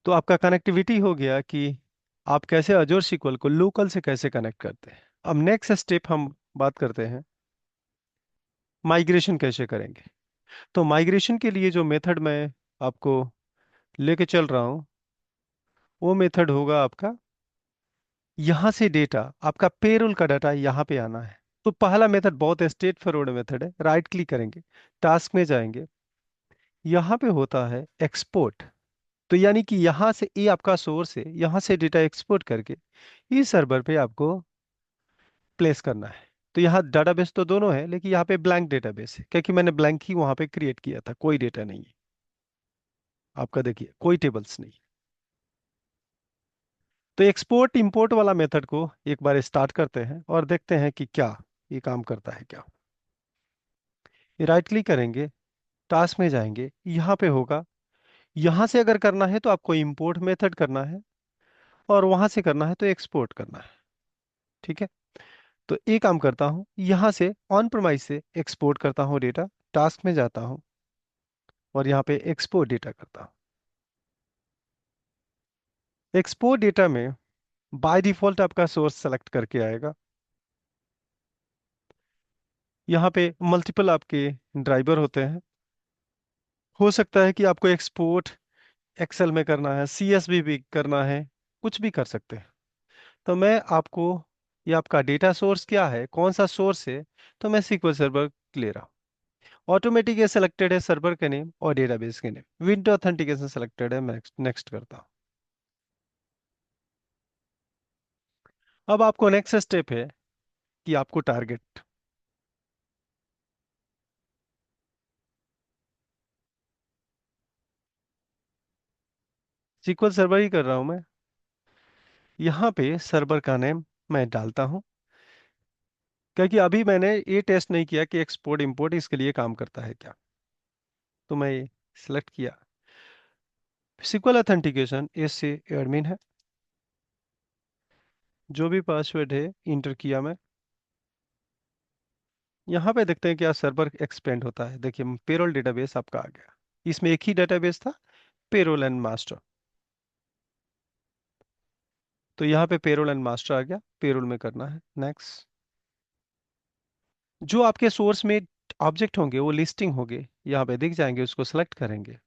तो आपका कनेक्टिविटी हो गया कि आप कैसे अजोर सीक्वल को लोकल से कैसे कनेक्ट करते हैं। अब नेक्स्ट स्टेप हम बात करते हैं माइग्रेशन कैसे करेंगे। तो माइग्रेशन के लिए जो मेथड मैं आपको लेके चल रहा हूँ वो मेथड होगा आपका, यहाँ से डेटा आपका पेरोल का डाटा यहाँ पे आना है। तो पहला मेथड बहुत स्ट्रेट फॉरवर्ड मेथड है। राइट क्लिक करेंगे, टास्क में जाएंगे, यहाँ पे होता है एक्सपोर्ट। तो यानी कि यहाँ से ये आपका सोर्स है, यहाँ से डेटा एक्सपोर्ट करके इस सर्वर पे आपको प्लेस करना है। तो यहाँ डाटाबेस तो दोनों है, लेकिन यहाँ पे ब्लैंक डेटाबेस है क्योंकि मैंने ब्लैंक ही वहाँ पे क्रिएट किया था, कोई डेटा नहीं है। आपका देखिए कोई टेबल्स नहीं। तो एक्सपोर्ट इंपोर्ट वाला मेथड को एक बार स्टार्ट करते हैं और देखते हैं कि क्या ये काम करता है क्या। ये राइट क्लिक करेंगे, टास्क में जाएंगे, यहाँ पे होगा। यहाँ से अगर करना है तो आपको इंपोर्ट मेथड करना है, और वहां से करना है तो एक्सपोर्ट करना है। ठीक है। तो एक काम करता हूँ, यहाँ से ऑन प्रोमाइस से एक्सपोर्ट करता हूँ डेटा, टास्क में जाता हूँ और यहाँ पे एक्सपोर्ट डेटा करता हूँ। एक्सपोर्ट डेटा में बाय डिफॉल्ट आपका सोर्स सेलेक्ट करके आएगा। यहाँ पे मल्टीपल आपके ड्राइवर होते हैं। हो सकता है कि आपको एक्सपोर्ट एक्सेल में करना है, सीएसवी भी करना है, कुछ भी कर सकते हैं। तो मैं आपको, ये आपका डेटा सोर्स क्या है, कौन सा सोर्स है, तो मैं SQL सर्वर ले रहा हूँ। ऑटोमेटिक ये सिलेक्टेड है सर्वर के नेम और डेटाबेस के नेम। विंडो ऑथेंटिकेशन सिलेक्टेड है, मैं नेक्स्ट करता हूँ। अब आपको नेक्स्ट स्टेप है कि आपको टारगेट SQL सर्वर ही कर रहा हूँ मैं। यहाँ पे सर्वर का नेम मैं डालता हूँ, क्योंकि अभी मैंने ये टेस्ट नहीं किया कि एक्सपोर्ट इंपोर्ट इसके लिए काम करता है क्या। तो मैं ये सिलेक्ट किया। SQL ऑथेंटिकेशन इससे एडमिन है, जो भी पासवर्ड है इंटर किया मैं। यहाँ पे देखते हैं क्या सर्वर एक्सपेंड होता है। देखिए पेरोल डेटाबेस आपका आ गया। इसमें एक ही डेटाबेस था, पेरोल एंड मास्टर। तो यहाँ पे पेरोल एंड मास्टर आ गया, पेरोल में करना है नेक्स्ट। जो आपके सोर्स में ऑब्जेक्ट होंगे वो लिस्टिंग होंगे, यहाँ पे दिख जाएंगे, उसको सेलेक्ट करेंगे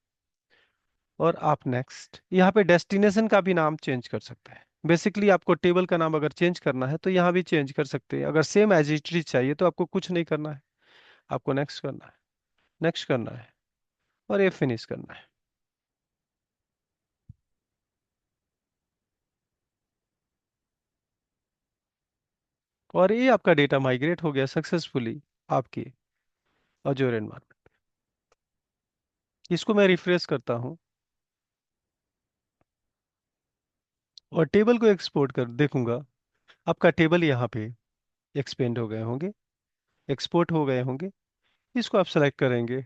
और आप नेक्स्ट। यहाँ पे डेस्टिनेशन का भी नाम चेंज कर सकते हैं। बेसिकली आपको टेबल का नाम अगर चेंज करना है तो यहाँ भी चेंज कर सकते हैं। अगर सेम एज इट इज चाहिए तो आपको कुछ नहीं करना है, आपको नेक्स्ट करना है, नेक्स्ट करना है और ये फिनिश करना है। और ये आपका डेटा माइग्रेट हो गया सक्सेसफुली आपके अजोर एनवायरनमेंट। इसको मैं रिफ्रेश करता हूँ और टेबल को एक्सपोर्ट कर देखूंगा। आपका टेबल यहाँ पे एक्सपेंड हो गए होंगे, एक्सपोर्ट हो गए होंगे। इसको आप सेलेक्ट करेंगे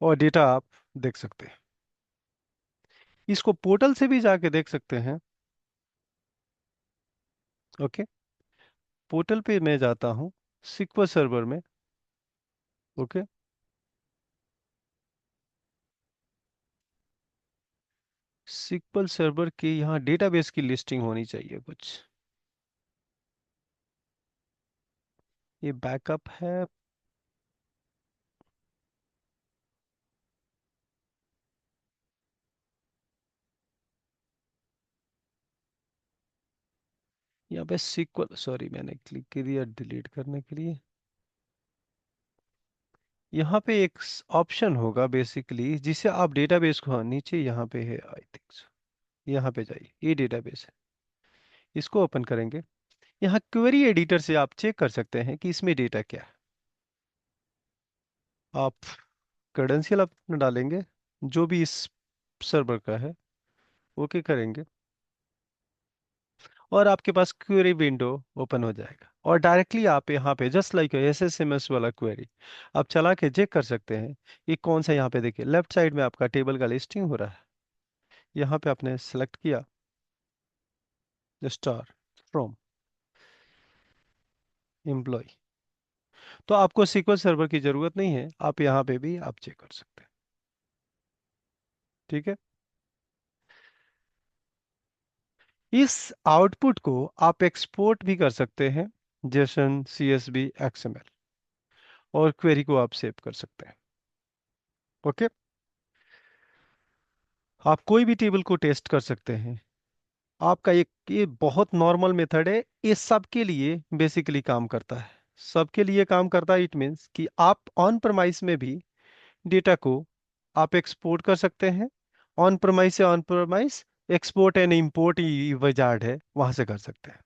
और डेटा आप देख सकते हैं। इसको पोर्टल से भी जाके देख सकते हैं। ओके। पोर्टल पे मैं जाता हूँ SQL सर्वर में। ओके। SQL सर्वर के यहाँ डेटाबेस की लिस्टिंग होनी चाहिए कुछ। ये बैकअप है। यहाँ पे SQL, सॉरी मैंने क्लिक कर दिया डिलीट करने के लिए। यहाँ पे एक ऑप्शन होगा बेसिकली जिससे आप डेटाबेस को, हाँ नीचे यहाँ पे है आई थिंक। यहाँ पे जाइए, ये डेटाबेस है, इसको ओपन करेंगे। यहाँ क्वेरी एडिटर से आप चेक कर सकते हैं कि इसमें डेटा क्या है। आप क्रेडेंशियल अपना डालेंगे जो भी इस सर्वर का है, ओके करेंगे और आपके पास क्वेरी विंडो ओपन हो जाएगा। और डायरेक्टली आप यहाँ पे जस्ट लाइक SSMS वाला क्वेरी आप चला के चेक कर सकते हैं ये कौन सा। यहाँ पे देखिए लेफ्ट साइड में आपका टेबल का लिस्टिंग हो रहा है। यहाँ पे आपने सेलेक्ट किया स्टार फ्रॉम एम्प्लॉय। तो आपको SQL सर्वर की जरूरत नहीं है, आप यहाँ पे भी आप चेक कर सकते हैं। ठीक है। इस आउटपुट को आप एक्सपोर्ट भी कर सकते हैं, जेसन, सीएसवी, एक्सएमएल, और क्वेरी को आप सेव कर सकते हैं। ओके। आप कोई भी टेबल को टेस्ट कर सकते हैं। आपका एक ये बहुत नॉर्मल मेथड है, ये सबके लिए बेसिकली काम करता है। सबके लिए काम करता है, इट मीन्स कि आप ऑन प्रमाइस में भी डेटा को आप एक्सपोर्ट कर सकते हैं। ऑन प्रमाइस से on premise export and import wizard है, वहां से कर सकते हैं।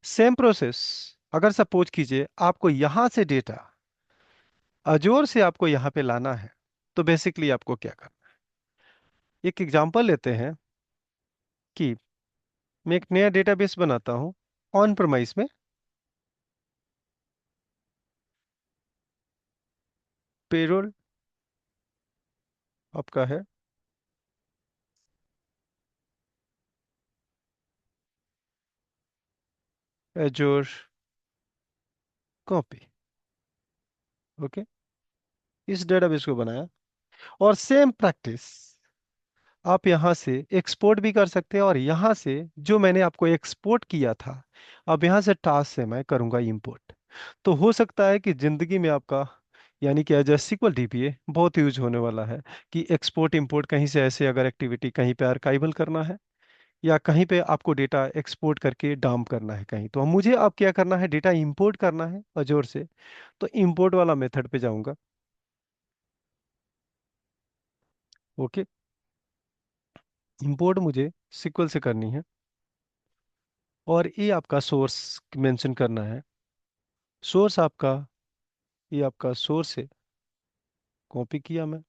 Same process. अगर सपोज कीजिए आपको यहां से डेटा अजोर से आपको यहां पे लाना है, तो बेसिकली आपको क्या करना है, एक एग्जांपल लेते हैं कि मैं एक नया डेटाबेस बनाता हूं ऑन प्रमाइस में। पेरोल आपका है एजोर कॉपी। ओके। इस डेटाबेस को बनाया, और सेम प्रैक्टिस आप यहाँ से एक्सपोर्ट भी कर सकते हैं, और यहाँ से जो मैंने आपको एक्सपोर्ट किया था, अब यहाँ से टास्क से मैं करूँगा इंपोर्ट। तो हो सकता है कि ज़िंदगी में आपका, यानी कि एज SQL DBA बहुत यूज होने वाला है, कि एक्सपोर्ट इंपोर्ट कहीं से ऐसे अगर एक्टिविटी कहीं पे आर्काइवल करना है, या कहीं पे आपको डेटा एक्सपोर्ट करके डांप करना है कहीं, तो मुझे अब क्या करना है, डेटा इंपोर्ट करना है अजोर से। तो इंपोर्ट वाला मेथड पे जाऊंगा। ओके। इंपोर्ट मुझे SQL से करनी है, और ये आपका सोर्स मेंशन करना है। सोर्स आपका, ये आपका सोर्स है, कॉपी किया मैं,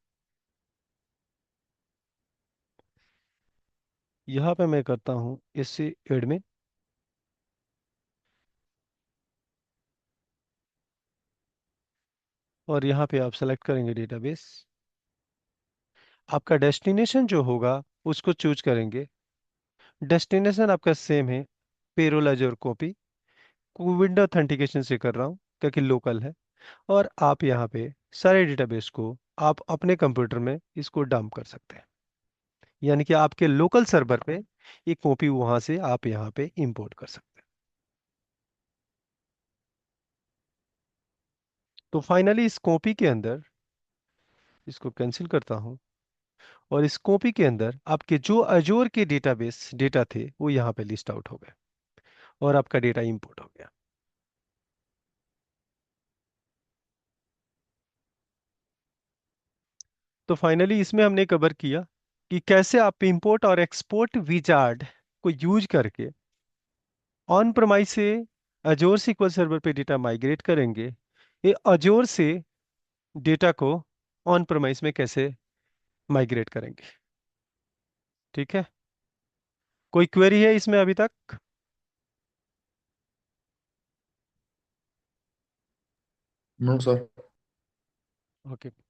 यहाँ पे मैं करता हूँ इससे एडमिन, और यहाँ पे आप सेलेक्ट करेंगे डेटाबेस। आपका डेस्टिनेशन जो होगा उसको चूज करेंगे। डेस्टिनेशन आपका सेम है, पेरोल एजोर कॉपी। विंडो ऑथेंटिकेशन से कर रहा हूँ क्योंकि लोकल है। और आप यहाँ पे सारे डेटाबेस को आप अपने कंप्यूटर में इसको डंप कर सकते हैं, यानी कि आपके लोकल सर्वर पे एक कॉपी वहां से आप यहाँ पे इंपोर्ट कर सकते हैं। तो फाइनली इस कॉपी के अंदर, इसको कैंसिल करता हूँ, और इस कॉपी के अंदर आपके जो अजोर के डेटाबेस डेटा थे वो यहाँ पे लिस्ट आउट हो गए, और आपका डेटा इंपोर्ट हो गया। तो फाइनली इसमें हमने कवर किया कि कैसे आप इंपोर्ट और एक्सपोर्ट विजार्ड को यूज करके ऑन प्रमाइस से अजोर SQL सर्वर पे डेटा माइग्रेट करेंगे। ये अजोर से डेटा को ऑन प्रमाइस में कैसे माइग्रेट करेंगे। ठीक है। कोई क्वेरी है इसमें अभी तक? No sir. ओके।